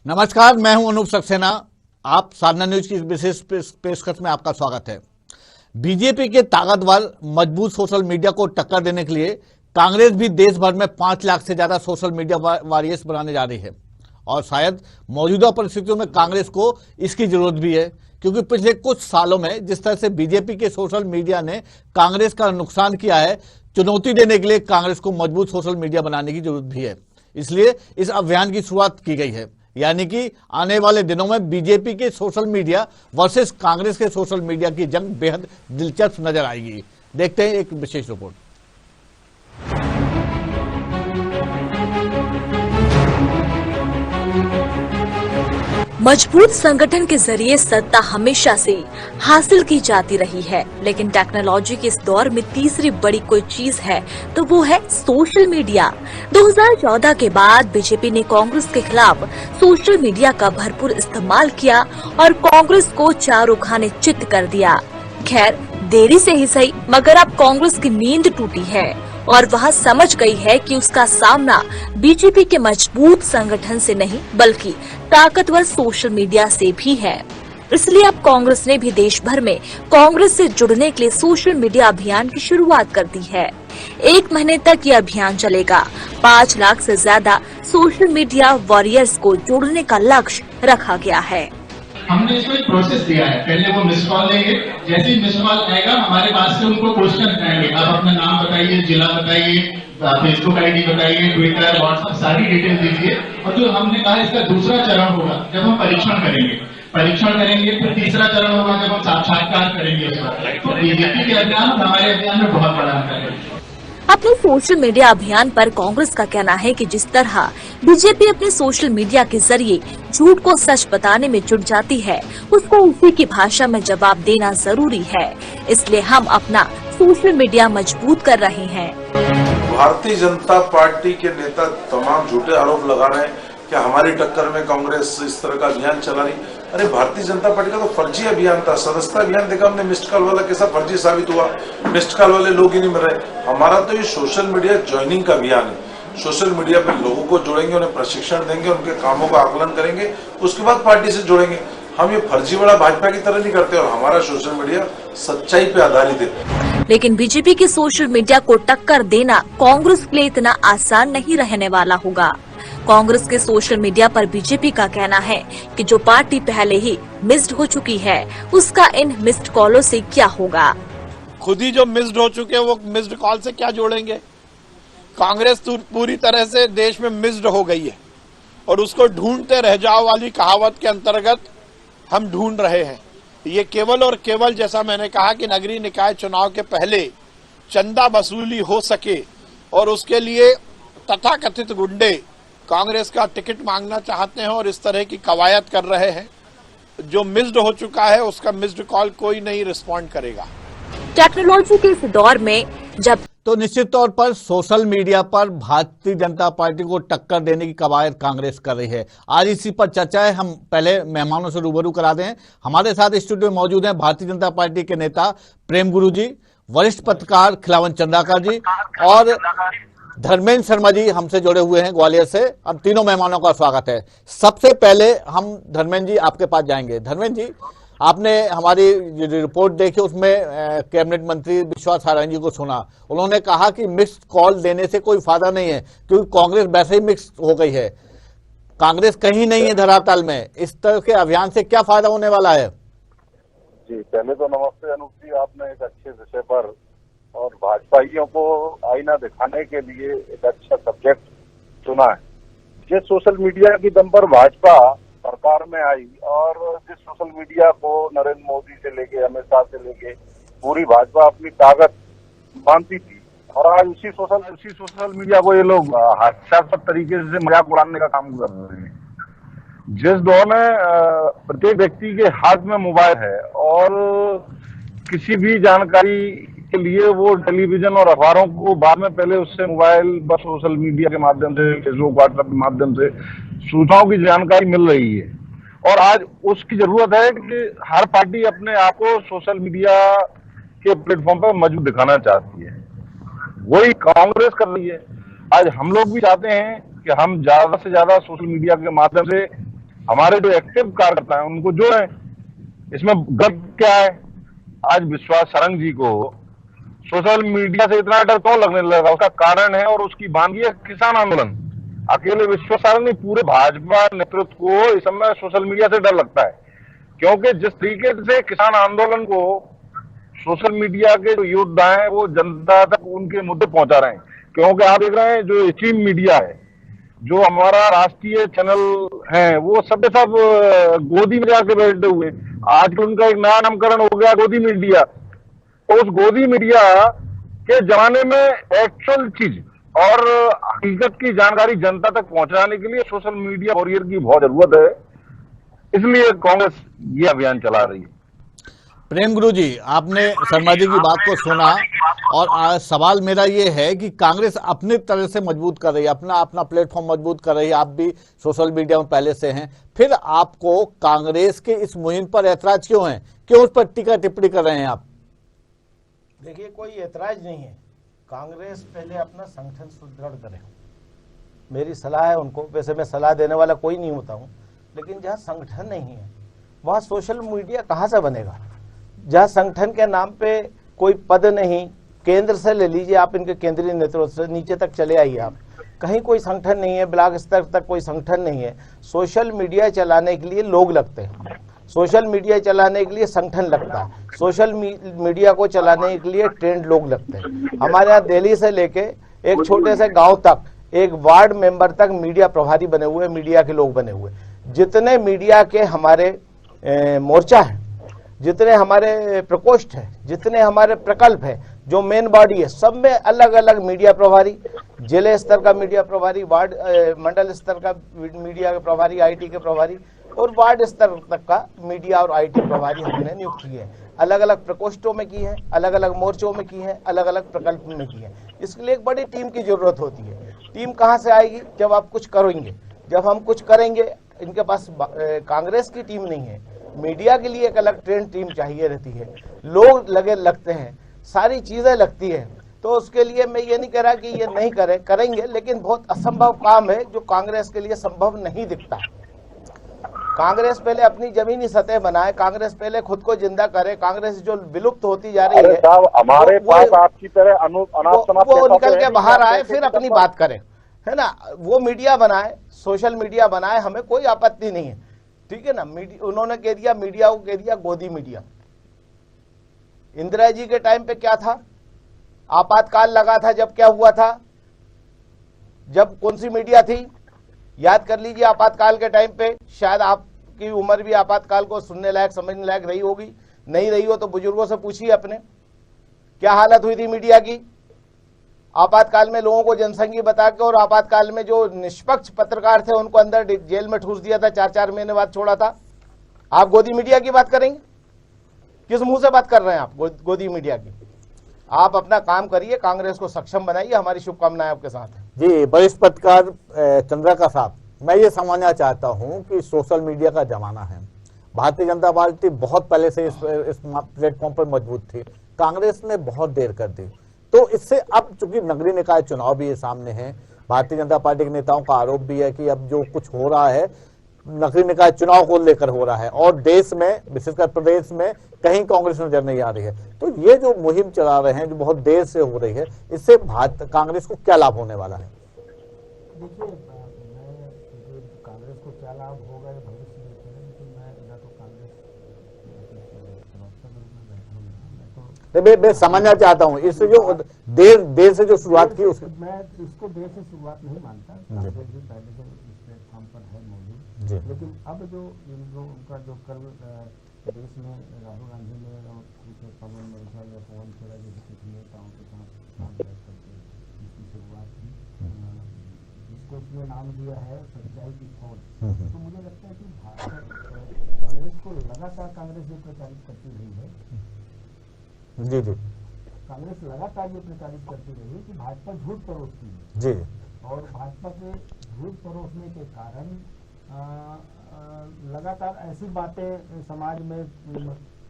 नमस्कार, मैं हूं अनूप सक्सेना। आप साधना न्यूज की इस विशेष पेशकश में आपका स्वागत है। बीजेपी के ताकतवर मजबूत सोशल मीडिया को टक्कर देने के लिए कांग्रेस भी देश भर में 5 लाख से ज्यादा सोशल मीडिया वॉरियर्स बनाने जा रही है और शायद मौजूदा परिस्थितियों में कांग्रेस को इसकी जरूरत भी है, क्योंकि पिछले कुछ सालों में जिस तरह से बीजेपी के सोशल मीडिया ने कांग्रेस का नुकसान किया है, चुनौती देने के लिए कांग्रेस को मजबूत सोशल मीडिया बनाने की जरूरत भी है। इसलिए इस अभियान की शुरुआत की गई है, यानी कि आने वाले दिनों में बीजेपी के सोशल मीडिया वर्सेस कांग्रेस के सोशल मीडिया की जंग बेहद दिलचस्प नजर आएगी। देखते हैं एक विशेष रिपोर्ट। मजबूत संगठन के जरिए सत्ता हमेशा से हासिल की जाती रही है, लेकिन टेक्नोलॉजी के इस दौर में तीसरी बड़ी कोई चीज है तो वो है सोशल मीडिया। 2014 के बाद बीजेपी ने कांग्रेस के खिलाफ सोशल मीडिया का भरपूर इस्तेमाल किया और कांग्रेस को चारों खाने चित कर दिया। खैर, देरी से ही सही, मगर अब कांग्रेस की नींद टूटी है और वह समझ गई है कि उसका सामना बीजेपी के मजबूत संगठन से नहीं बल्कि ताकतवर सोशल मीडिया से भी है। इसलिए अब कांग्रेस ने भी देश भर में कांग्रेस से जुड़ने के लिए सोशल मीडिया अभियान की शुरुआत कर दी है। 1 महीने तक ये अभियान चलेगा। 5 लाख से ज्यादा सोशल मीडिया वॉरियर्स को जोड़ने का लक्ष्य रखा गया है। हमने इसको एक प्रोसेस दिया है। पहले वो मिस कॉल लेंगे, जैसे ही मिस कॉल आएगा हमारे पास से उनको क्वेश्चन आएंगे। आप अपना नाम बताइए, जिला बताइए, फेसबुक आईडी बताइए, ट्विटर, व्हाट्सएप सारी डिटेल दीजिए। और जो हमने कहा इसका दूसरा चरण होगा जब हम परीक्षण करेंगे, फिर तीसरा चरण होगा जब हम साक्षात्कार करेंगे। तो बीजेपी के अभियान हमारे अभियान में बहुत बड़ा अंतर है। अपने सोशल मीडिया अभियान पर कांग्रेस का कहना है कि जिस तरह बीजेपी अपने सोशल मीडिया के जरिए झूठ को सच बताने में जुट जाती है, उसको उसी की भाषा में जवाब देना जरूरी है। इसलिए हम अपना सोशल मीडिया मजबूत कर रहे हैं। भारतीय जनता पार्टी के नेता तमाम झूठे आरोप लगा रहे हैं कि हमारी टक्कर में कांग्रेस इस तरह का अभियान चला रही। अरे भारतीय जनता पार्टी का तो फर्जी अभियान था, सदस्यता अभियान देखा हमने, मिस्ड कॉल वाला कैसा फर्जी साबित हुआ। मिस्ड कॉल वाले लोग ही नहीं मिल रहे। हमारा तो ये सोशल मीडिया ज्वाइनिंग का अभियान है। सोशल मीडिया पे लोगों को जोड़ेंगे, उन्हें प्रशिक्षण देंगे, उनके कामों का आकलन करेंगे, उसके बाद पार्टी से जोड़ेंगे। हम ये फर्जीवाड़ा भाजपा की तरह नहीं करते और हमारा सोशल मीडिया सच्चाई पे आधारित है। लेकिन बीजेपी के सोशल मीडिया को टक्कर देना कांग्रेस के लिए इतना आसान नहीं रहने वाला होगा। कांग्रेस के सोशल मीडिया पर बीजेपी का कहना है कि जो पार्टी पहले ही मिस्ड हो चुकी है, उसका इन मिस्ड कॉलों से क्या होगा। खुद ही जो मिस्ड हो चुके हैं वो मिस्ड कॉल से क्या जोड़ेंगे। कांग्रेस पूरी तरह से देश में मिस्ड हो गई है और उसको ढूंढते रह जाओ वाली कहावत के अंतर्गत हम ढूंढ रहे हैं। ये केवल और केवल, जैसा मैंने कहा कि नगरीय निकाय चुनाव के पहले चंदा वसूली हो सके और उसके लिए तथाकथित गुंडे कांग्रेस का टिकट मांगना चाहते हैं और इस तरह की कवायद कर रहे हैं। जो मिस्ड हो चुका है उसका मिस्ड कॉल कोई नहीं रिस्पॉन्ड करेगा। टेक्नोलॉजी के इस दौर में जब तो निश्चित तौर पर सोशल मीडिया पर भारतीय जनता पार्टी को टक्कर देने की कवायद कांग्रेस कर रही है। आज इसी पर चर्चा है। हम पहले मेहमानों से रूबरू करा दें। हमारे साथ स्टूडियो में मौजूद हैं भारतीय जनता पार्टी के नेता प्रेम गुरु जी, वरिष्ठ पत्रकार खिलावन चंद्राकर जी और धर्मेंद्र शर्मा जी हमसे जुड़े हुए हैं ग्वालियर से। अब तीनों मेहमानों का स्वागत है। सबसे पहले हम धर्मेंद्र जी आपके पास जाएंगे। धर्मेंद्र जी, आपने हमारी रिपोर्ट देखी, उसमें कैबिनेट मंत्री विश्वास सारंग जी को सुना। उन्होंने कहा कि मिक्स्ड कॉल देने से कोई फायदा नहीं है क्योंकि कांग्रेस वैसे ही मिक्स हो गई है, कांग्रेस कहीं नहीं है धरातल में। इस तरह के अभियान से क्या फायदा होने वाला है? जी, पहले तो नमस्ते अनूप जी, आपने एक अच्छे विषय पर और भाजपाइयों को आईना दिखाने के लिए एक अच्छा सब्जेक्ट चुना है। जिस सोशल मीडिया की दम पर भाजपा सरकार में आई और जिस सोशल मीडिया को नरेंद्र मोदी से लेके अमित शाह से लेके पूरी भाजपा अपनी ताकत मानती थी, और आज उसी सोशल मीडिया को ये लोग हास्यास्पद तरीके से मजाक उड़ाने का काम कर रहे हैं। जिस दौर में प्रत्येक व्यक्ति के हाथ में मोबाइल है और किसी भी जानकारी के लिए वो टेलीविजन और अखबारों को बाद में पहले उससे मोबाइल बस सोशल मीडिया के माध्यम से, फेसबुक व्हाट्सएप के माध्यम से सूचनाओं की जानकारी मिल रही है। और आज उसकी जरूरत है कि हर पार्टी अपने आप को सोशल मीडिया के प्लेटफॉर्म पर मजबूत दिखाना चाहती है। वही कांग्रेस कर रही है। आज हम लोग भी चाहते हैं कि हम ज्यादा से ज्यादा सोशल मीडिया के माध्यम से हमारे जो एक्टिव कार्यकर्ता हैं उनको जो है इसमें गर्व क्या है। आज विश्वास सारंग जी को सोशल मीडिया से इतना डर क्यों लगने लगा, उसका कारण है और उसकी बांधी है किसान आंदोलन। अकेले विश्वास सारंग नहीं, पूरे भाजपा नेतृत्व को इस समय सोशल मीडिया से डर लगता है, क्योंकि जिस तरीके से किसान आंदोलन को सोशल मीडिया के जो योद्धा हैं वो जनता तक उनके मुद्दे पहुंचा रहे हैं। क्योंकि आप देख रहे हैं जो स्ट्रीम मीडिया है, जो हमारा राष्ट्रीय चैनल है, वो सब के सब गोदी में जाके बैठे हुए। आज उनका एक नया नामकरण हो गया गोदी मीडिया। तो उस गोदी मीडिया के जमाने में एक्चुअल चीज और हकीकत की जानकारी जनता तक पहुंचाने के लिए सोशल मीडिया वॉरियर की बहुत जरूरत है, इसलिए कांग्रेस ये अभियान चला रही है। प्रेम गुरु जी, आपने शर्मा जी की बात को सुना और सवाल मेरा ये है कि कांग्रेस अपनी तरह से मजबूत कर रही है, अपना प्लेटफॉर्म मजबूत कर रही है, आप भी सोशल मीडिया में पहले से हैं, फिर आपको कांग्रेस के इस मुहिम पर ऐतराज क्यों है, क्यों उस पर टीका टिप्पणी कर रहे हैं आप? देखिए, कोई ऐतराज नहीं है। कांग्रेस पहले अपना संगठन सुदृढ़ करे, मेरी सलाह है उनको। वैसे मैं सलाह देने वाला कोई नहीं होता हूँ, लेकिन जहाँ संगठन नहीं है वहाँ सोशल मीडिया कहाँ से बनेगा? जहाँ संगठन के नाम पे कोई पद नहीं, केंद्र से ले लीजिए आप, इनके केंद्रीय नेतृत्व से नीचे तक चले आइए आप, कहीं कोई संगठन नहीं है, ब्लॉक स्तर तक कोई संगठन नहीं है। सोशल मीडिया चलाने के लिए लोग लगते हैं, सोशल मीडिया चलाने के लिए संगठन लगता है, सोशल मीडिया को चलाने के लिए ट्रेंड लोग लगते हैं। हमारे यहाँ दिल्ली से लेके एक छोटे से गांव तक, एक वार्ड मेंबर तक मीडिया प्रभारी बने हुए, मीडिया के लोग बने हुए। जितने मीडिया के हमारे मोर्चा है, जितने हमारे प्रकोष्ठ है, जितने हमारे प्रकल्प है, जो मेन बॉडी है, सब में अलग अलग मीडिया प्रभारी, जिले स्तर का मीडिया प्रभारी, वार्ड मंडल स्तर का मीडिया के प्रभारी, आईटी के प्रभारी और वार्ड स्तर तक का मीडिया और आईटी प्रभारी हमने नियुक्त किए हैं। अलग अलग प्रकोष्ठों में की है, अलग अलग मोर्चों में की है, अलग अलग प्रकल्प में की है। इसके लिए एक बड़ी टीम की जरूरत होती है। टीम कहाँ से आएगी? जब आप कुछ करेंगे, जब हम कुछ करेंगे। इनके पास कांग्रेस की टीम नहीं है, मीडिया के लिए एक अलग ट्रेंड टीम चाहिए रहती है, लोग लगते हैं, सारी चीजें लगती है। तो उसके लिए मैं ये नहीं कह रहा कि ये नहीं करेंगे, लेकिन बहुत असंभव काम है जो कांग्रेस के लिए संभव नहीं दिखता। कांग्रेस पहले अपनी जमीनी सतह बनाए, कांग्रेस पहले खुद को जिंदा करे। कांग्रेस जो विलुप्त होती जा रही है, हमारे पास आपकी तरह वो निकल के बाहर आए, फिर अपनी बात करें, है ना। वो मीडिया बनाए, सोशल मीडिया बनाए, हमें कोई आपत्ति नहीं है, ठीक है ना। उन्होंने कह दिया, मीडिया को कह दिया गोदी मीडिया। इंदिरा जी के टाइम पे क्या था? आपातकाल लगा था, जब क्या हुआ था? जब कौन सी मीडिया थी? याद कर लीजिए। आपातकाल के टाइम पे शायद आपकी उम्र भी आपातकाल को सुनने लायक, समझने लायक रही होगी, नहीं रही हो तो बुजुर्गों से पूछिए अपने, क्या हालत हुई थी मीडिया की। आपातकाल में लोगों को जनसंघी बता के और आपातकाल में जो निष्पक्ष पत्रकार थे उनको अंदर जेल में ठूस दिया था, 4-4 महीने बाद छोड़ा था। आप गोदी मीडिया की बात करेंगे? किस मुंह से बात कर रहे हैं आप गोदी मीडिया की? आप अपना काम करिए, कांग्रेस को सक्षम बनाइए। हमारी शुभकामनाएं आपके साथ हैं। जी, वरिष्ठ पत्रकार चंद्रिका साहब, मैं ये समझना चाहता हूँ कि सोशल मीडिया का जमाना है, भारतीय जनता पार्टी बहुत पहले से इस प्लेटफॉर्म पर मजबूत थी, कांग्रेस ने बहुत देर कर दी। तो इससे अब चूंकि नगरीय निकाय चुनाव भी सामने है, भारतीय जनता पार्टी के नेताओं का आरोप भी है कि अब जो कुछ हो रहा है नगरीय निकाय चुनाव को लेकर हो रहा है और देश में, विशेषकर प्रदेश में कहीं कांग्रेस नजर नहीं आ रही है। तो ये जो मुहिम चला रहे हैं, जो बहुत देर से हो रही है, इससे कांग्रेस को क्या लाभ होने वाला है? देखिए, कांग्रेस को क्या लाभ होगा ये भविष्य में देखते हैं, लेकिन मैं तो कांग्रेस मैं समझना चाहता हूँ इससे जो देर से जो शुरुआत की उसको मैं इसको देर से शुरुआत नहीं मानता। कांग्रेस भी पहले से इस प्लेटफॉर्म पर है मौजूद, लेकिन अब जो उनका जो कल प्रदेश में राहुल गांधी ने और पवन बंसल या पवन खेड़ा जैसे कुछ नेताओं के साथ काम करके इसकी शुरुआत की, जिसको उसने नाम दिया है सच्चाई की खोज। तो मुझे लगता है कि कांग्रेस को लगातार कांग्रेस ये प्रचारित करती रही है, जी जी, कांग्रेस लगातार ये प्रचारित करती रही है कि भाजपा झूठ परोसती है जी, और भाजपा के झूठ परोसने के कारण लगातार ऐसी बातें समाज में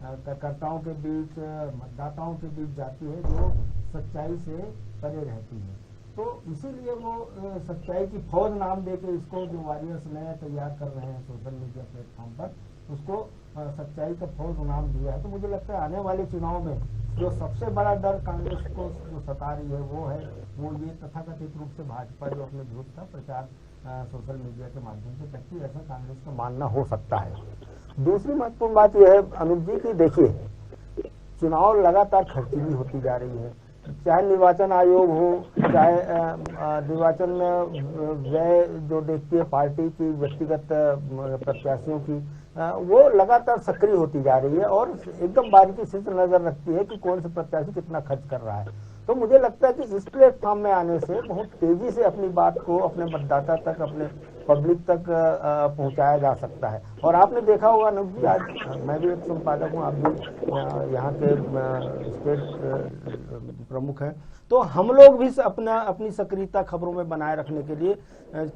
कार्यकर्ताओं के बीच, मतदाताओं के बीच जाती है जो सच्चाई से परे रहती है। तो इसीलिए वो सच्चाई की फौज नाम दे के इसको जो वॉरियर्स नए तैयार कर रहे हैं सोशल मीडिया प्लेटफॉर्म पर, उसको सच्चाई का फौज नाम दिया है। तो मुझे लगता है आने वाले चुनाव में जो सबसे बड़ा डर कांग्रेस को जो सता रही है वो ये तथाकथित रूप से भाजपा जो अपने झूठ का प्रचार सोशल मीडिया के माध्यम से करती है, ऐसा कांग्रेस का मानना हो सकता है। दूसरी महत्वपूर्ण बात यह है अनुज जी की, देखिए चुनाव लगातार खर्चीली होती जा रही है, चाहे निर्वाचन आयोग हो, चाहे निर्वाचन में व्यय जो देखती है पार्टी की व्यक्तिगत प्रत्याशियों की, वो लगातार सक्रिय होती जा रही है और एकदम बारीकी से नजर रखती है कि कौन से प्रत्याशी कितना खर्च कर रहा है। तो मुझे लगता है कि इस प्लेटफॉर्म में आने से बहुत तेजी से अपनी बात को अपने मतदाता तक, अपने पब्लिक तक पहुंचाया जा सकता है। और आपने देखा होगा अनुज जी, आज मैं भी एक संपादक हूं, आप भी यहाँ के स्टेट प्रमुख हैं, तो हम लोग भी अपनी सक्रियता खबरों में बनाए रखने के लिए,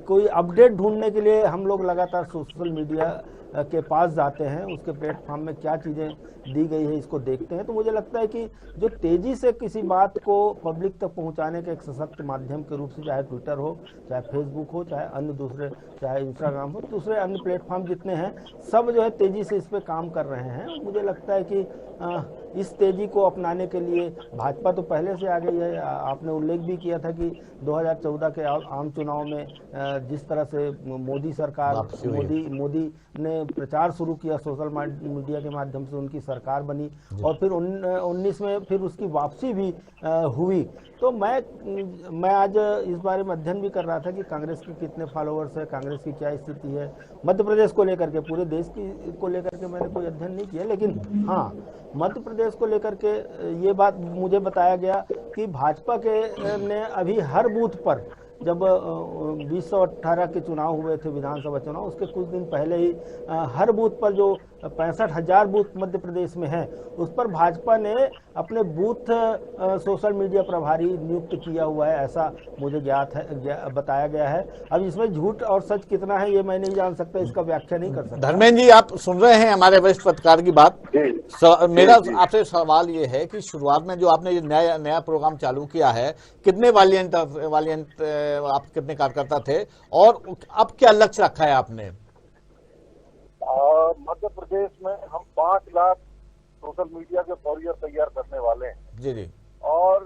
कोई अपडेट ढूंढने के लिए हम लोग लगातार सोशल मीडिया के पास जाते हैं, उसके प्लेटफॉर्म में क्या चीज़ें दी गई है इसको देखते हैं। तो मुझे लगता है कि जो तेज़ी से किसी बात को पब्लिक तक पहुंचाने के एक सशक्त माध्यम के रूप से, चाहे ट्विटर हो, चाहे फेसबुक हो, चाहे अन्य दूसरे, चाहे इंस्टाग्राम हो, दूसरे अन्य प्लेटफॉर्म जितने हैं, सब जो है तेज़ी से इस पर काम कर रहे हैं। मुझे लगता है कि इस तेज़ी को अपनाने के लिए भाजपा तो पहले से आ गई है। आपने उल्लेख भी किया था कि 2014 के आम चुनाव में जिस तरह से मोदी सरकार, मोदी ने प्रचार शुरू किया सोशल मीडिया के माध्यम से, उनकी सरकार बनी और फिर 19 में फिर उसकी वापसी भी हुई। तो मैं आज इस बारे में अध्ययन भी कर रहा था कि कांग्रेस के कितने फॉलोअर्स है, कांग्रेस की क्या स्थिति है मध्य प्रदेश को लेकर के, पूरे देश की को लेकर के मैंने कोई अध्ययन नहीं किया, लेकिन हाँ मध्य प्रदेश को लेकर के ये बात मुझे बताया गया कि भाजपा के ने अभी हर बूथ पर, जब 2018 के चुनाव हुए थे विधानसभा चुनाव, उसके कुछ दिन पहले ही हर बूथ पर जो 65,000 बूथ मध्य प्रदेश में हैं, उस पर भाजपा ने अपने बूथ सोशल मीडिया प्रभारी नियुक्त किया हुआ है, ऐसा मुझे ज्ञात है, बताया गया है। अब इसमें झूठ और सच कितना है ये मैं नहीं जान सकता, इसका व्याख्या नहीं कर सकता। धर्मेंद्र जी, आप सुन रहे हैं हमारे वरिष्ठ पत्रकार की बात। मेरा आपसे सवाल ये है कि शुरुआत में जो आपने ये नया प्रोग्राम चालू किया है, कितने वालियंट आप कितने कार्यकर्ता थे और अब क्या लक्ष्य रखा है आपने? मध्य प्रदेश में हम 5 लाख सोशल मीडिया के वॉरियर तैयार करने वाले हैं। जी जी। और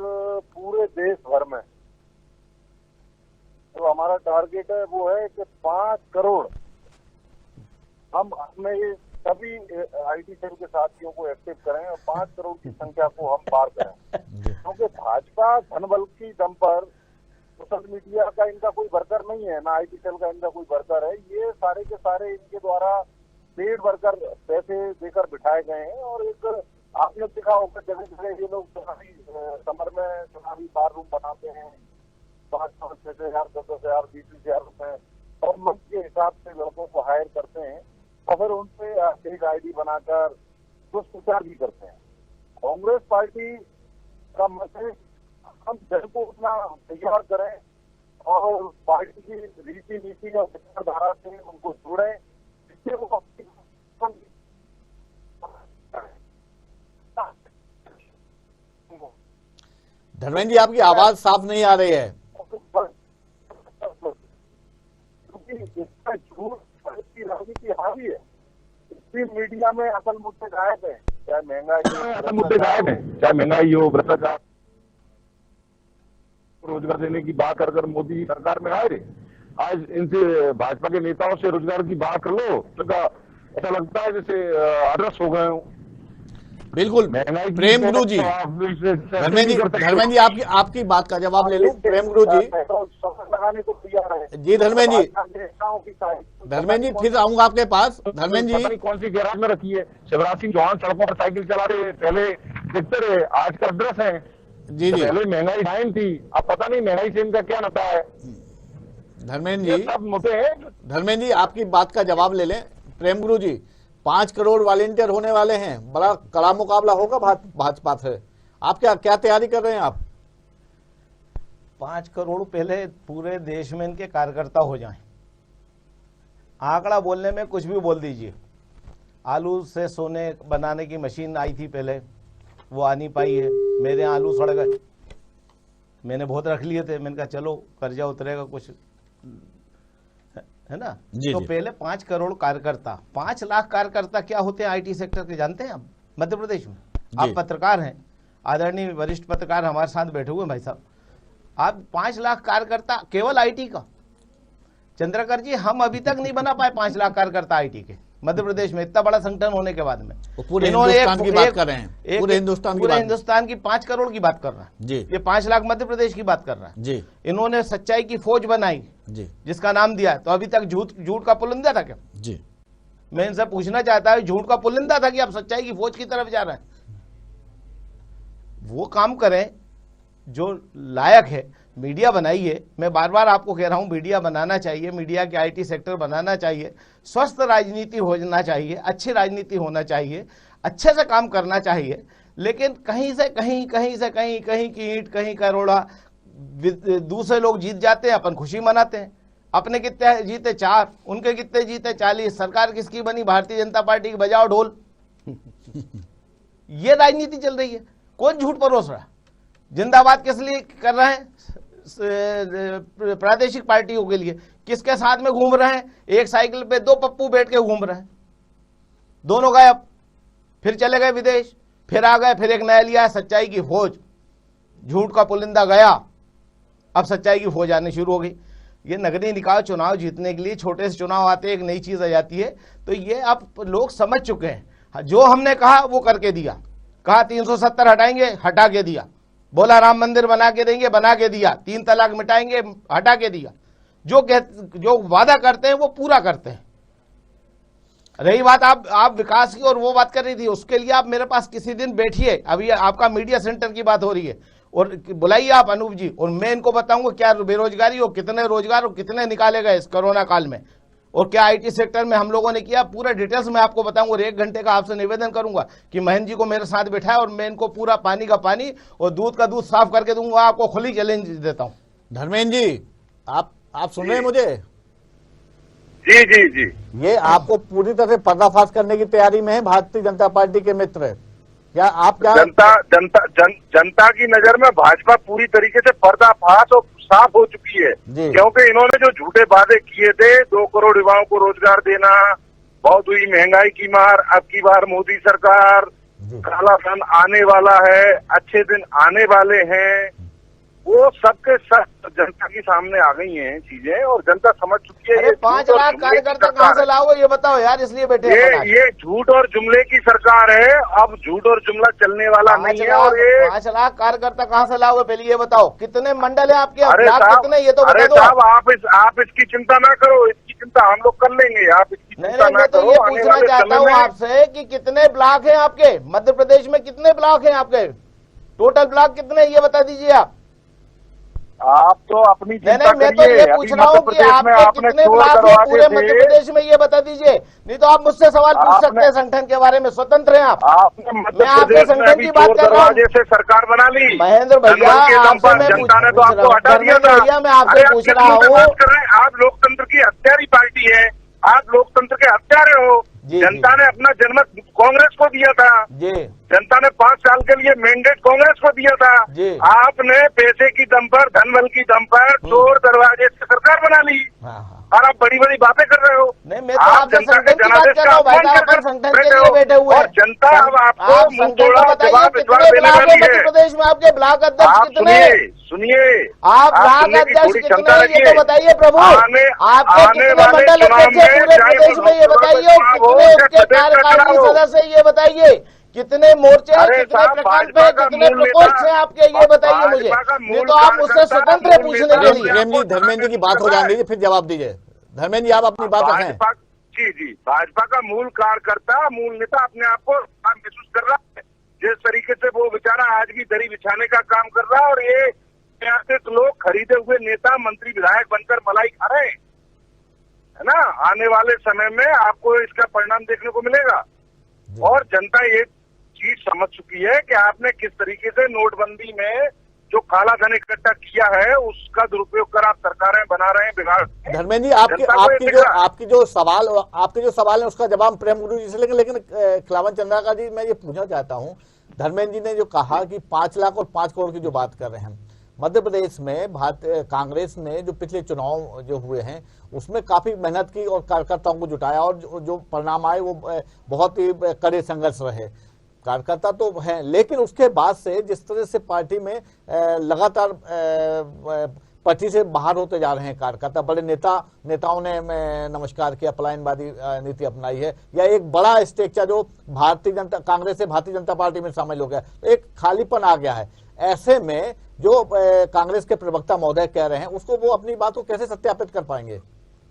पूरे देश भर में तो हमारा टारगेट है वो है कि 5 करोड़ हम अपने सभी आईटी सेल के साथियों को एक्टिव करें और 5 करोड़ की संख्या को हम पार करें। क्योंकि भाजपा धनबल की दम पर सोशल मीडिया का इनका कोई वर्कर नहीं है, ना आईटी सेल का इनका कोई वर्कर है। ये सारे के सारे इनके द्वारा पेड वर्कर पैसे देकर बिठाए गए हैं। और एक आपने देखा होगा जगह जगह ये लोग चुनावी समर में चुनावी बार रूम बनाते हैं, 5,000, 6,000, 10,000, 20,000 रुपए और मंथ के हिसाब से लोगों को हायर करते हैं और फिर उनसे फेक आईडी बनाकर दुष्प्रचार भी करते हैं। कांग्रेस पार्टी का मैसेज हम जन को उतना तैयार करें और पार्टी की रीति नीति और विचारधारा से उनको जुड़े, जिससे वो धर्मेंद्र जी, आपकी आवाज साफ नहीं आ रही है। क्योंकि इसका झूठ की राजनीति हावी है। इसी मीडिया में असल मुद्दे गायब है, चाहे महंगाई हो, भ्रष्टाचार, रोजगार देने की बात कर मोदी सरकार में आए। आज इनसे भाजपा के नेताओं से रोजगार की बात कर लो तो ऐसा लगता है जैसे अड्रस हो गए हो। बिल्कुल प्रेम गुरु जी, धर्मेंद्र जी आपकी बात का जवाब ले लूं। प्रेम गुरु जी लगाने को तैयार है। जी धर्मेंद्र जी फिर आऊंगा आपके पास। धर्मेंद्र जी, कौन सी गैराज में रखी है? शिवराज सिंह चौहान सड़कों पर साइकिल चला रहे, पहले दिखते रहे, आज का अड्रस है। जी जी, पहले महंगाई टाइम थी, अब पता नहीं महंगाई से इनका क्या नता है। धर्मेंद्र जी, सब मुद्दे हैं। धर्मेंद्र जी आपकी बात का जवाब ले लें। प्रेम गुरु जी, 5 करोड़ वॉलेंटियर होने वाले हैं, बड़ा कड़ा मुकाबला होगा भाजपा से। आप क्या तैयारी कर रहे हैं आप? 5 करोड़ पहले पूरे देश में इनके कार्यकर्ता हो जाएं। आंकड़ा बोलने में कुछ भी बोल दीजिए। आलू से सोने बनाने की मशीन आई थी पहले, वो आ नहीं पाई है। मेरे यहाँ आलू सड़ गए, मैंने बहुत रख लिए थे, मैंने कहा चलो कर्जा उतरेगा कुछ, है ना। जी, तो जी। पहले 5 करोड़ कार्यकर्ता, 5 लाख कार्यकर्ता क्या होते हैं आईटी सेक्टर के, जानते हैं आप मध्य प्रदेश में? आप पत्रकार हैं, आदरणीय वरिष्ठ पत्रकार हमारे साथ बैठे हुए हैं भाई साहब, आप 5 लाख कार्यकर्ता केवल आईटी का। चंद्रकर जी, हम अभी तक नहीं बना पाए 5 लाख कार्यकर्ता आईटी के मध्य प्रदेश में, इतना बड़ा संगठन होने के बाद में। पूरे हिंदुस्तान की बात कर रहे हैं, पूरे हिंदुस्तान की 5 करोड़ की बात कर रहा है जी, ये 5 लाख मध्य प्रदेश की बात कर रहा है जी। इन्होंने सच्चाई की फौज बनाई जी, जिसका नाम दिया, तो अभी तक झूठ का पुलिंदा था क्या? जी। मैं इनसे पूछना चाहता हूं, झूठ का पुलिंदा था कि आप सच्चाई की फौज की तरफ जा रहे हैं? वो काम करें जो लायक है। मीडिया बनाइए, मैं बार बार आपको कह रहा हूं, मीडिया बनाना चाहिए, मीडिया के आईटी सेक्टर बनाना चाहिए, स्वस्थ राजनीति होना चाहिए, अच्छी राजनीति होना चाहिए, अच्छे से काम करना चाहिए। लेकिन कहीं से कहीं कहीं की ईंट कहीं का रोड़ा, दूसरे लोग जीत जाते हैं, अपन खुशी मनाते हैं। अपने कितने जीते 4, उनके कितने जीते 40, सरकार किसकी बनी? भारतीय जनता पार्टी की, बजाओ ढोल। ये राजनीति चल रही है। कौन झूठ परोस रहा है? जिंदाबाद किस लिए कर रहे हैं? प्रादेशिक पार्टियों के लिए। किसके साथ में घूम रहे हैं? एक साइकिल पे 2 पप्पू बैठ के घूम रहे हैं, दोनों गायब, फिर चले गए विदेश, फिर आ गए, फिर एक नया लिया है सच्चाई की फौज। झूठ का पुलिंदा गया, अब सच्चाई की फौज आने शुरू हो गई। ये नगरीय निकाय चुनाव जीतने के लिए छोटे से चुनाव आते हैं, एक नई चीज आ जाती है। तो ये अब लोग समझ चुके हैं, जो हमने कहा वो करके दिया। कहा 370 हटाएंगे, हटा के दिया। बोला राम मंदिर बना के देंगे, बना के दिया। 3 तलाक मिटाएंगे, हटा के दिया। जो वादा करते हैं वो पूरा करते हैं। रही बात आप विकास की और वो बात कर रही थी, उसके लिए आप मेरे पास किसी दिन बैठिए। अभी आपका मीडिया सेंटर की बात हो रही है, और बुलाइए आप अनूप जी, और मैं इनको बताऊंगा क्या बेरोजगारी हो, कितने रोजगार हो, कितने निकाले गए इस कोरोना काल में, और क्या आईटी सेक्टर में हम लोगों ने किया, पूरा डिटेल्स में आपको बताऊंगा। और 1 घंटे का आपसे निवेदन करूंगा कि महेंद्र जी को मेरे साथ बिठाए, और मैं इनको पूरा पानी का पानी और दूध का दूध साफ करके दूंगा। आपको खुली चैलेंज देता हूं। धर्मेंद्र जी, आप सुन रहे हैं मुझे? जी जी जी। ये आपको पूरी तरह से पर्दाफाश करने की तैयारी में है भारतीय जनता पार्टी के मित्र, क्या आप क्या? जनता की नजर में भाजपा पूरी तरीके से पर्दाफाश और साफ हो चुकी है, क्योंकि इन्होंने जो झूठे वादे किए थे, 2 करोड़ युवाओं को रोजगार देना, बहुत हुई महंगाई की मार, अब की बार मोदी सरकार, काला धन आने वाला है, अच्छे दिन आने वाले हैं, वो सबके सब जनता के सामने आ गई हैं चीजें, और जनता समझ चुकी है। 5 लाख कार्यकर्ता कहाँ से लाओगे ये बताओ यार, इसलिए बैठे ये झूठ और जुमले की सरकार है। अब झूठ और जुमला चलने वाला नहीं है। और ये 5 लाख कार्यकर्ता कहाँ से लाओगे, पहले ये बताओ। कितने मंडल है आपके? अरे कितने, ये तो बता दो। साहब, आप इसकी चिंता ना करो, इसकी चिंता हम लोग कर लेंगे, आप इसकी चिंता ना करो। ये पूछना चाहता हूँ आपसे कि कितने ब्लॉक है आपके मध्य प्रदेश में? कितने ब्लॉक है आपके? टोटल ब्लॉक कितने, ये बता दीजिए आप तो अपनी चिंता नहीं, मैं तो ये पूछ रहा हूँ कि आपके कितने ब्लॉक है पूरे मध्य प्रदेश में, ये बता दीजिए। नहीं तो आप मुझसे सवाल पूछ सकते हैं संगठन के बारे में, स्वतंत्र हैं आप। मैं आपके संगठन की बात कर रहा हूँ। से सरकार बना ली महेंद्र भैया, आपसे मैं जनता ने तो आपको हटा दिया था। भैया मैं आपसे पूछ रहा हूँ, आप लोकतंत्र की हत्यारी पार्टी है, आप लोकतंत्र के हत्यारे हो। जनता ने अपना जनमत कांग्रेस को दिया था, जनता ने 5 साल के लिए मैंडेट कांग्रेस को दिया था। आपने पैसे की दम पर, धनबल की दम पर, चोर दरवाजे से सरकार बना ली, और आप बड़ी बड़ी बातें कर रहे हो। नहीं, मैं तो आप जनता के जनादेश का अपमान संगठन के लिए बैठे हुए, और जनता अब आपको मुंह तोड़ा जवाब देने वाली है। मध्य प्रदेश में आपके ब्लॉक अध्यक्ष कितने? सुनिए, आप ब्लॉक अध्यक्ष कितने, ये तो बताइए प्रभु। आपके कितने मंडल अध्यक्ष है पूरे प्रदेश में, ये बताइए। कितने उसके कार्यकारिणी सदस्य, ये बताइए। कितने मोर्चे, कितने प्रखंड पे, कितने प्रकोष्ठ हैं आपके, ये बताइए मुझे। नहीं तो आप मुझसे स्वतंत्र है पूछने के लिए। धर्मेंद्र जी की बात हो जाने दीजिए, फिर जवाब दीजिए। धर्मेंद्र जी, आप अपनी बात रखें। जी, भाजपा का मूल कार्यकर्ता, मूल नेता अपने आप को महसूस कर रहा है, जिस तरीके से वो बेचारा आज भी दरी बिछाने का काम कर रहा है, और ये लोग खरीदे हुए नेता, मंत्री, विधायक बनकर मलाई खा रहे हैं, है ना। आने वाले समय में आपको इसका परिणाम देखने को मिलेगा। और जनता ये चीज समझ चुकी है कि आपने किस तरीके से नोटबंदी में जो काला धन इकट्ठा किया है, उसका दुरुपयोग कर आप सरकारें बना रहे हैं, बिगाड़। धर्मेंद्र जी, आपके जो सवाल है उसका जवाब प्रेम गुरु जी से लेंगे, लेकिन खिलावन चंद्रा जी मैं ये पूछना चाहता हूँ, धर्मेंद्र जी ने जो कहा कि 5 लाख और 5 करोड़ की जो बात कर रहे हैं, मध्य प्रदेश में कांग्रेस ने जो पिछले चुनाव जो हुए हैं उसमें काफी मेहनत की और कार्यकर्ताओं को जुटाया और जो परिणाम आए वो बहुत ही कड़े संघर्ष रहे। कार्यकर्ता तो हैं, लेकिन उसके बाद से जिस तरह से पार्टी में लगातार पट्टी से बाहर होते जा रहे हैं कार्यकर्ता, बड़े नेताओं ने नमस्कार किया, पलायनवादी नीति अपनाई है, या एक बड़ा स्टेक्चर जो कांग्रेस से भारतीय जनता पार्टी में शामिल हो गया, तो एक खालीपन आ गया है। ऐसे में जो कांग्रेस के प्रवक्ता महोदय कह रहे हैं उसको वो अपनी बात को कैसे सत्यापित कर पाएंगे?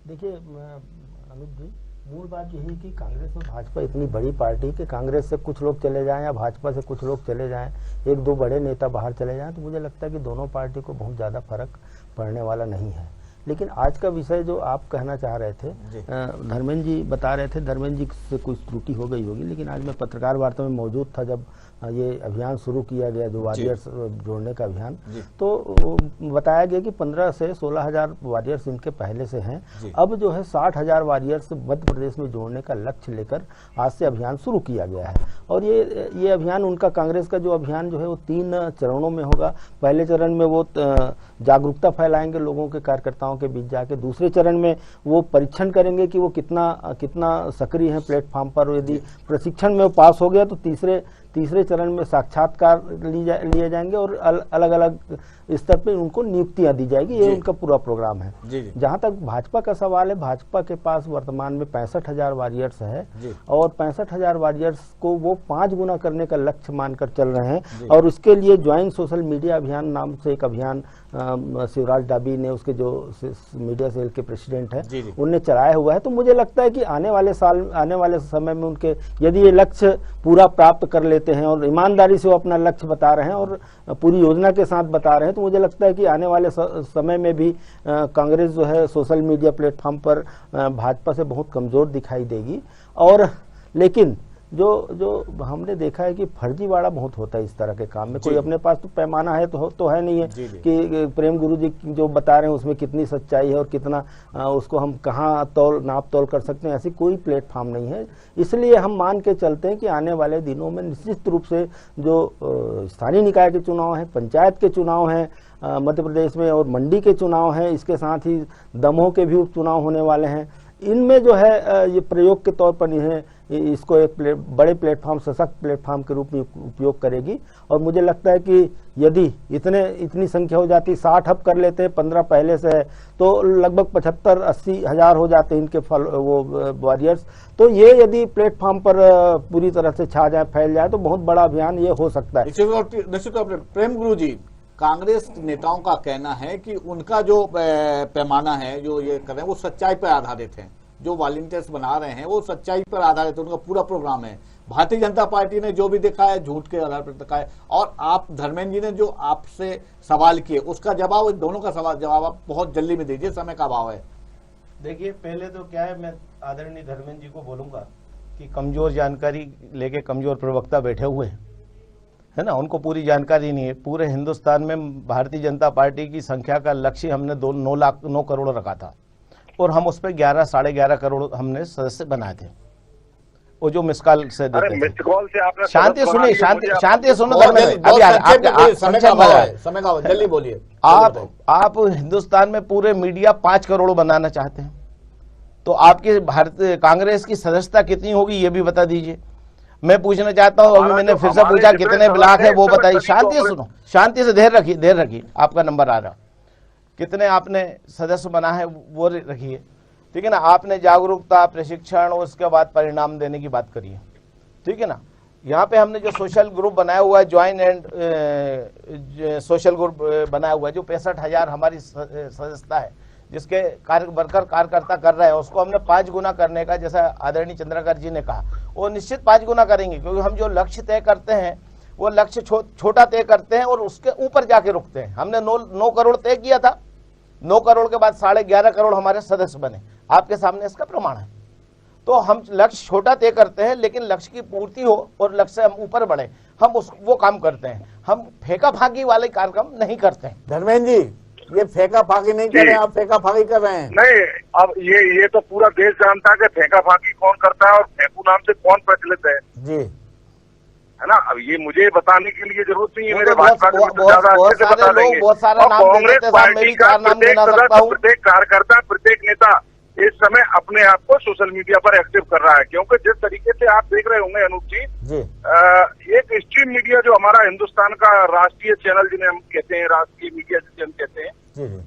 देखिए अनूप जी, मूल बात यही है कि कांग्रेस और भाजपा इतनी बड़ी पार्टी कि कांग्रेस से कुछ लोग चले जाएं या भाजपा से कुछ लोग चले जाएं, एक दो बड़े नेता बाहर चले जाएं, तो मुझे लगता है कि दोनों पार्टी को बहुत ज़्यादा फर्क पड़ने वाला नहीं है। लेकिन आज का विषय जो आप कहना चाह रहे थे, धर्मेंद्र जी बता रहे थे, धर्मेंद्र जी से कुछ त्रुटि हो गई होगी, लेकिन आज मैं पत्रकार वार्ता में मौजूद था जब ये अभियान शुरू किया गया, जो वॉरियर्स जोड़ने का अभियान, तो बताया गया कि 15 से 16,000 वॉरियर्स इनके पहले से हैं। अब जो है 60,000 वॉरियर्स मध्य प्रदेश में जोड़ने का लक्ष्य लेकर आज से अभियान शुरू किया गया है। और ये अभियान उनका, कांग्रेस का जो अभियान जो है वो 3 चरणों में होगा। पहले चरण में वो जागरूकता फैलाएंगे लोगों के, कार्यकर्ताओं के बीच जाके। दूसरे चरण में वो परीक्षण करेंगे कि वो कितना सक्रिय हैं प्लेटफॉर्म पर। यदि प्रशिक्षण में वो पास हो गया तो तीसरे चरण में साक्षात्कार लिए जाएंगे और अलग अलग स्तर पे उनको नियुक्तियां दी जाएगी। ये उनका पूरा प्रोग्राम है। जहां तक भाजपा का सवाल है, भाजपा के पास वर्तमान में 65,000 वॉरियर्स है और 65,000 वॉरियर्स को वो 5 गुना करने का लक्ष्य मानकर चल रहे हैं। और उसके लिए ज्वाइंट सोशल मीडिया अभियान नाम से एक अभियान शिवराज डाबी ने, उसके जो मीडिया सेल के प्रेसिडेंट है, उनने चलाया हुआ है। तो मुझे लगता है कि आने वाले समय में उनके यदि ये लक्ष्य पूरा प्राप्त कर लेते हैं और ईमानदारी से वो अपना लक्ष्य बता रहे हैं और पूरी योजना के साथ बता रहे हैं, तो मुझे लगता है कि आने वाले समय में भी कांग्रेस जो है सोशल मीडिया प्लेटफॉर्म पर भाजपा से बहुत कमजोर दिखाई देगी। और लेकिन जो हमने देखा है कि फर्जीवाड़ा बहुत होता है इस तरह के काम में। कोई अपने पास तो पैमाना है तो है नहीं है कि प्रेम गुरु जी जो बता रहे हैं उसमें कितनी सच्चाई है और कितना उसको हम कहाँ नाप तोल कर सकते हैं, ऐसी कोई प्लेटफॉर्म नहीं है। इसलिए हम मान के चलते हैं कि आने वाले दिनों में निश्चित रूप से जो स्थानीय निकाय के चुनाव हैं, पंचायत के चुनाव हैं मध्य प्रदेश में, और मंडी के चुनाव हैं, इसके साथ ही दमोह के भी उपचुनाव होने वाले हैं, इनमें जो है ये प्रयोग के तौर पर इन्हें इसको एक बड़े प्लेटफॉर्म, सशक्त प्लेटफॉर्म के रूप में उपयोग करेगी। और मुझे लगता है कि यदि इतनी संख्या हो जाती, 60 अब कर लेते हैं, 15 पहले से है, तो लगभग 75-80 हजार हो जाते हैं इनके वो वॉरियर्स। तो ये यदि प्लेटफॉर्म पर पूरी तरह से छा जाए, फैल जाए, तो बहुत बड़ा अभियान ये हो सकता है। निश्चित तौर पर प्रेम गुरु जी, कांग्रेस नेताओं का कहना है कि उनका जो पैमाना है, जो ये कर रहे हैं, वो सच्चाई पर आधारित है। जो वॉलंटियर्स बना रहे हैं वो सच्चाई पर आधारित, उनका पूरा प्रोग्राम है। भारतीय जनता पार्टी ने जो भी देखा है झूठ के आधार पर देखा है। और आप धर्मेंद्र जी ने जो आपसे सवाल किए उसका जवाब, दोनों का जवाब आप बहुत जल्दी में दीजिए, समय का अभाव है। देखिए, पहले तो क्या है, मैं आदरणीय धर्मेंद्र जी को बोलूंगा कि कमजोर जानकारी लेके कमजोर प्रवक्ता बैठे हुए है ना, उनको पूरी जानकारी नहीं है। पूरे हिंदुस्तान में भारतीय जनता पार्टी की संख्या का लक्ष्य हमने 9 करोड़ रखा था और हम उस पर 11-11.5 करोड़ हमने सदस्य बनाए थे। वो जो मिस कॉल से देते थे, शांति सुनिए, शांति सुनो, जल्दी बोलिए। आप हिंदुस्तान में पूरे मीडिया 5 करोड़ बनाना चाहते हैं, तो आपकी भारतीय कांग्रेस की सदस्यता कितनी होगी ये भी बता दीजिए। मैं पूछना चाहता हूँ, अभी मैंने फिर से पूछा कितने ब्लॉक है वो बताइए। शांति सुनो, शांति से देर रखिए, आपका नंबर आ रहा। कितने आपने सदस्य बना है वो रखिए, ठीक है ना। आपने जागरूकता, प्रशिक्षण, उसके बाद परिणाम देने की बात करिए, ठीक है ना। यहाँ पे हमने जो सोशल ग्रुप बनाया हुआ है, ज्वाइन एंड सोशल ग्रुप बनाया हुआ है, जो 65,000 हमारी सदस्यता है, जिसके कार्यकर्ता कर रहे हैं, उसको हमने 5 गुना करने का, जैसा आदरणीय चंद्रकर जी ने कहा, वो निश्चित 5 गुना करेंगे। क्योंकि हम जो लक्ष्य तय करते हैं वो लक्ष्य छोटा तय करते हैं और उसके ऊपर जाके रुकते हैं। हमने 9 करोड़ तय किया था, 9 करोड़ के बाद 11.5 करोड़ हमारे सदस्य बने, आपके सामने इसका प्रमाण है। तो हम लक्ष्य छोटा तय करते हैं, लेकिन लक्ष्य की पूर्ति हो और लक्ष्य से हम ऊपर बढ़े, हम वो काम करते हैं। हम फेंका फाकी वाले कार्यक्रम नहीं करते हैं। धर्मेंद्र जी, ये फेंका फाकी नहीं कर रहे हैं, आप फेंका फाकी कर रहे हैं। नहीं, अब ये तो पूरा देश जानता है कि फेंका फाकी कौन करता है और फेंकू नाम से कौन प्रचलित है। जी, है ना। अब ये मुझे बताने के लिए जरूरत नहीं है, वो मेरे तो भाजपा के मित्र ज्यादा अच्छे से बता देंगे। बहुत सारे और नाम दे कांग्रेस देते साहब, मैं पार्टी भी का 4 नाम प्रत्येक गिना सकता सदस्य, हूँ। प्रत्येक कार्यकर्ता, प्रत्येक नेता इस समय अपने आप को सोशल मीडिया पर एक्टिव कर रहा है, क्योंकि जिस तरीके से आप देख रहे होंगे अनूप जी, एक स्ट्रीम मीडिया जो हमारा हिंदुस्तान का राष्ट्रीय चैनल जिन्हें हम कहते हैं, राष्ट्रीय मीडिया जिसे हम कहते हैं,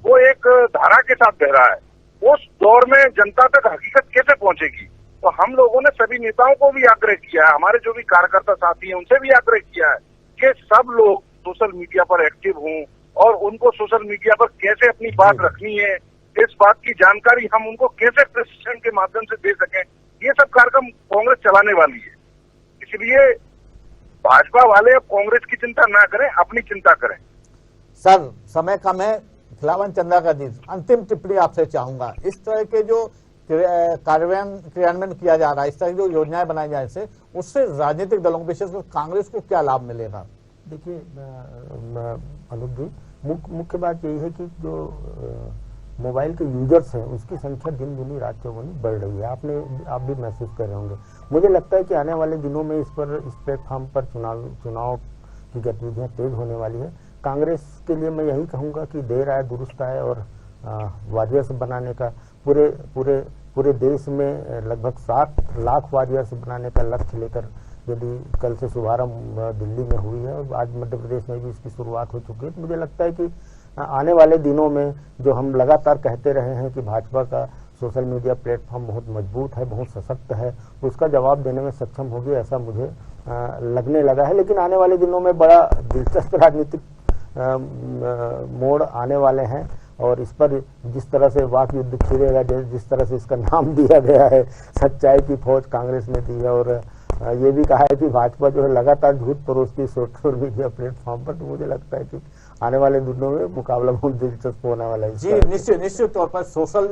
वो एक धारा के साथ बह रहा है। उस दौर में जनता तक हकीकत कैसे पहुंचेगी? तो हम लोगों ने सभी नेताओं को भी आग्रह किया है, हमारे जो भी कार्यकर्ता साथी हैं उनसे भी आग्रह किया है कि सब लोग सोशल मीडिया पर एक्टिव हों और उनको सोशल मीडिया पर कैसे अपनी बात रखनी है, इस बात की जानकारी हम उनको कैसे प्रशिक्षण के माध्यम से दे सकें, ये सब कार्यक्रम कांग्रेस चलाने वाली है। इसलिए भाजपा वाले अब कांग्रेस की चिंता ना करें, अपनी चिंता करें। सर, समय कम है, खिलावन चंदा का दिन, अंतिम टिप्पणी आपसे चाहूंगा। इस तरह के जो क्रियान्वयन किया जा रहा है, इस तरह की जो योजनाएं बनाई जा रही है, उससे राजनीतिक दलों विशेषकर कांग्रेस को क्या लाभ मिलेगा? देखिए अनूप जी, मुख्य बात यही है कि जो मोबाइल के यूजर्स हैं उसकी संख्या दिन दुनी रात चौगुनी बढ़ रही है। आप भी महसूस कर रहे होंगे। मुझे लगता है कि आने वाले दिनों में इस प्लेटफॉर्म पर चुनाव की गतिविधियां तेज होने वाली है। कांग्रेस के लिए मैं यही कहूंगा कि देर आए दुरुस्त आए, और वॉरियर्स बनाने का पूरे देश में लगभग 7 लाख वॉरियर्स बनाने का लक्ष्य लेकर यदि कल से शुभारंभ दिल्ली में हुई है और आज मध्य प्रदेश में भी इसकी शुरुआत हो चुकी है, तो मुझे लगता है कि आने वाले दिनों में जो हम लगातार कहते रहे हैं कि भाजपा का सोशल मीडिया प्लेटफॉर्म बहुत मजबूत है, बहुत सशक्त है, उसका जवाब देने में सक्षम होगी, ऐसा मुझे लगने लगा है। लेकिन आने वाले दिनों में बड़ा दिलचस्प राजनीतिक मोड़ आने वाले हैं, और इस पर जिस तरह से वाक युद्ध छिड़ेगा, जिस तरह से इसका नाम दिया गया है सच्चाई की फौज कांग्रेस ने दी है, और ये भी कहा है कि भाजपा जो है लगातार झूठ परोसती है सोशल मीडिया प्लेटफॉर्म पर, तो मुझे लगता है कि आने वाले दिनों में मुकाबला बहुत दिलचस्प होने वाला है। जी, निश्चित तौर पर सोशल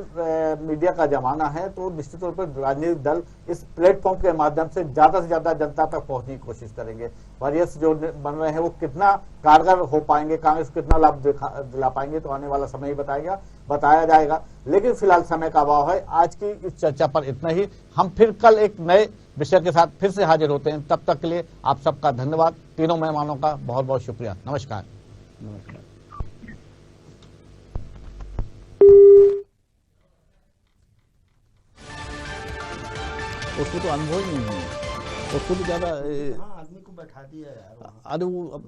मीडिया का जमाना है, तो निश्चित तौर पर राजनीतिक दल इस प्लेटफॉर्म के माध्यम से ज्यादा जनता तक पहुंचने की कोशिश करेंगे। वॉरियर्स जो बन रहे हैं वो कितना कारगर हो पाएंगे, कांग्रेस को कितना लाभ दिला पाएंगे, तो आने वाला समय ही बताया जाएगा। लेकिन फिलहाल समय का अभाव है। आज की इस चर्चा पर इतना ही। हम फिर कल एक नए विषय के साथ फिर से हाजिर होते हैं। तब तक के लिए आप सबका धन्यवाद। तीनों मेहमानों का बहुत बहुत शुक्रिया। नमस्कार। उसको तो अनुभव ही नहीं है, उसको तो ज्यादा आदमी को बैठा दिया यार। अरे वो